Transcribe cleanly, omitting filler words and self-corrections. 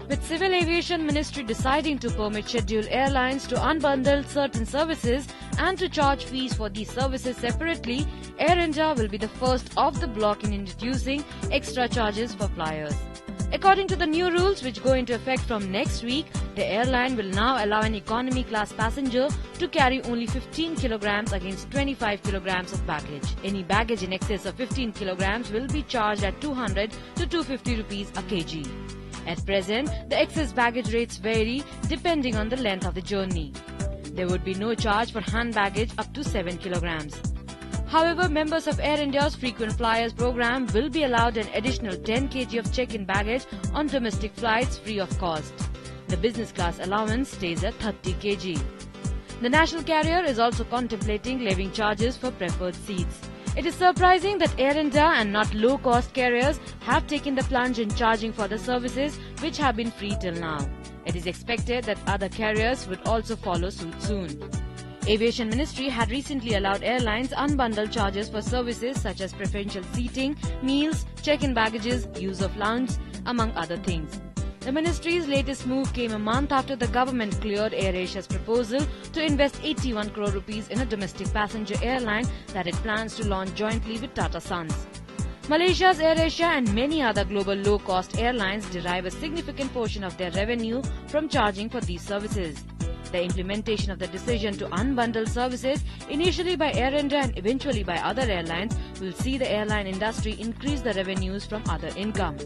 With Civil Aviation Ministry deciding to permit scheduled airlines to unbundle certain services and to charge fees for these services separately, Air India will be the first of the block in introducing extra charges for flyers. According to the new rules which go into effect from next week, the airline will now allow an economy class passenger to carry only 15 kilograms against 25 kilograms of baggage. Any baggage in excess of 15 kilograms will be charged at 200 to 250 rupees a kg. At present, the excess baggage rates vary depending on the length of the journey. There would be no charge for hand baggage up to 7 kilograms. However, members of Air India's Frequent Flyers program will be allowed an additional 10 kg of check-in baggage on domestic flights free of cost. The business class allowance stays at 30 kg. The national carrier is also contemplating levying charges for preferred seats. It is surprising that Air India and not low-cost carriers have taken the plunge in charging for the services which have been free till now. It is expected that other carriers would also follow suit soon. Aviation Ministry had recently allowed airlines unbundled charges for services such as preferential seating, meals, check-in baggages, use of lounge, among other things. The ministry's latest move came a month after the government cleared AirAsia's proposal to invest 81 crore rupees in a domestic passenger airline that it plans to launch jointly with Tata Sons. Malaysia's AirAsia and many other global low-cost airlines derive a significant portion of their revenue from charging for these services. The implementation of the decision to unbundle services, initially by Air India and eventually by other airlines, will see the airline industry increase the revenues from other income.